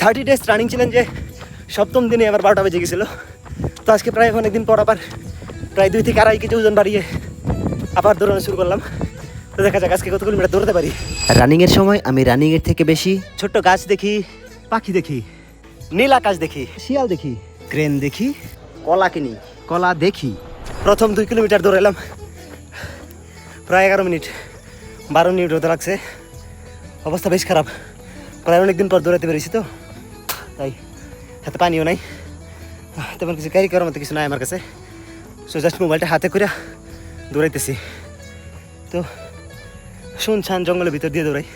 30 days running চ্যালেঞ্জে সপ্তম দিনে আবার 12টা বেজে গেছিলো। তো আজকে প্রায় অনেকদিন পর আবার প্রায় 2 থেকে 2.5 কেজি ওজন বাড়িয়ে আবার দৌড়ানো শুরু করলাম। তো দেখা যাক আজকে কত কিলোমিটার দৌড়াতে পারি। রানিংয়ের সময় আমি রানিংয়ের থেকে বেশি ছোট্ট গাছ দেখি, পাখি দেখি, নীল আকাশ দেখি, শিয়াল দেখি, ক্রেন দেখি, কলা কিনি, কলা দেখি। প্রথম 2 কিলোমিটার দৌড়ালাম, প্রায় 11 মিনিট, 12 মিনিট হতে লাগছে। অবস্থা বেশ খারাপ, প্রায় অনেকদিন পর দৌড়াতে পেরেছি তো, তাই হাতে পানিও নাই, তেমন কিছু ক্যারি করার মতো কিছু নাই আমার কাছে। সো জাস্ট মোবাইলটা হাতে করে দৌড়াইতেছি। তো শুনছান জঙ্গলের ভিতর দিয়ে দৌড়াই,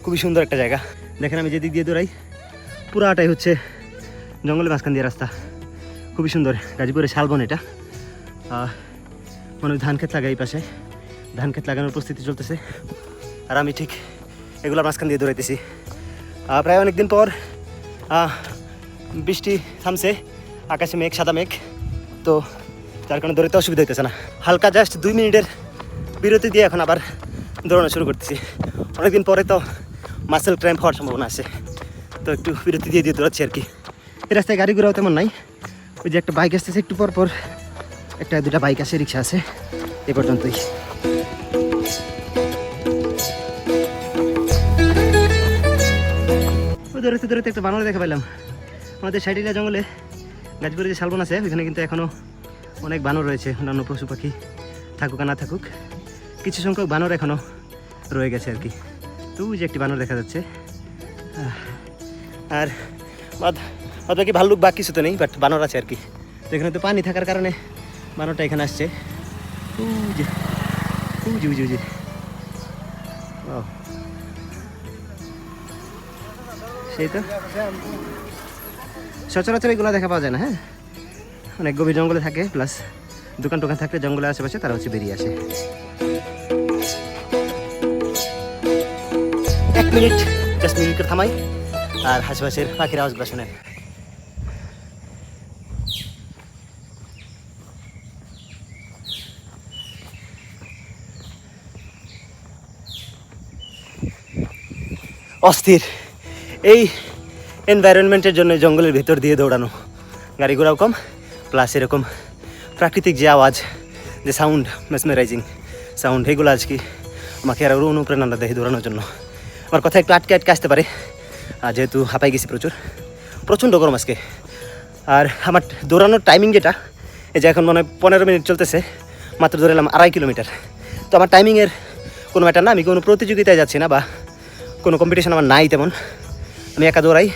খুবই সুন্দর একটা জায়গা। দেখেন আমি যেদিক দিয়ে দৌড়াই পুরাটাই হচ্ছে জঙ্গলের মাঝখান দিয়ে রাস্তা, খুবই সুন্দর। গাজীপুরের শালবন এটা, মনে হয় ধান ক্ষেত লাগাই, এই পাশে ধান ক্ষেত লাগানোর প্রস্তুতি চলতেছে, আর আমি ঠিক এগুলোর মাঝখান দিয়ে দৌড়াইতেছি। প্রায় অনেকদিন পর বৃষ্টি থামছে, আকাশে মেঘ, সাদা মেঘ, তো যার কারণে দৌড়াতে অসুবিধা হইতেছে না। হালকা জাস্ট 2 মিনিটের বিরতি দিয়ে এখন আবার দৌড়ানো শুরু করতেছি। অনেকদিন পরে তো মাসেল ক্র্যাম্প হওয়ার সম্ভাবনা আছে, তো একটু বিরতি দিয়ে দৌড়াচ্ছি আর কি। এই রাস্তায় গাড়ি ঘোড়াও তেমন নাই, ওই যে একটা বাইক আসতেছে একটু পর পর, একটা 2টা বাইক আছে, রিক্সা আছে, এ পর্যন্তই। ওই দৌড়াতে দৌড়াতে একটা বানর দেখা পেলাম। আমাদের সাইডিলা জঙ্গলে গাজীপুরে যে শালবন আছে ওইখানে কিন্তু এখনও অনেক বানর রয়েছে, অন্যান্য পশু পাখি থাকুক আর না থাকুক, কিছু সংখ্যক বানর এখনও রয়ে গেছে আর কি। তো ওই যে একটি বানর দেখা যাচ্ছে, আর বাকি ভাল্লুক বা কিছু তো নেই, বাট বানর আছে আর কি। তো এখানে তো পানি থাকার কারণে বানরটা এখানে আসছে। সেই তো সচরাচর এগুলো দেখা পাওয়া যায় না। হ্যাঁ, অনেক গভীর জঙ্গলে থাকে, প্লাস দোকান টোকান থাকলে জঙ্গলের আশেপাশে তারা হচ্ছে বেরিয়ে আসে। 1 মিনিট, জাস্ট মিনিট থামাই আর আশেপাশের পাখির আওয়াজগুলো শোনেন। অস্থির এই এনভায়রনমেন্টের জন্য জঙ্গলের ভিতর দিয়ে দৌড়ানো, গাড়ি ঘোড়াও কম, প্লাস এরকম প্রাকৃতিক যে আওয়াজ, যে সাউন্ড, মেসমেরাইজিং সাউন্ড, এগুলো আজকে আমাকে আরও অনুপ্রেরণা দেয় দৌড়ানোর জন্য। আমার কথা একটু আটকে আসতে পারে, যেহেতু হাঁপাই গেছি প্রচণ্ড গরম আজকে। আর আমার দৌড়ানোর টাইমিং যেটা, এই যে এখন মনে হয় 15 মিনিট চলতেছে, মাত্র দৌড়ালাম 2.5 কিলোমিটার। তো আমার টাইমিংয়ের কোনো ম্যাটার না, আমি কোনো প্রতিযোগিতায় যাচ্ছি না বা কোনো কম্পিটিশন আমার নাই তেমন, আমি একা দৌড়াই।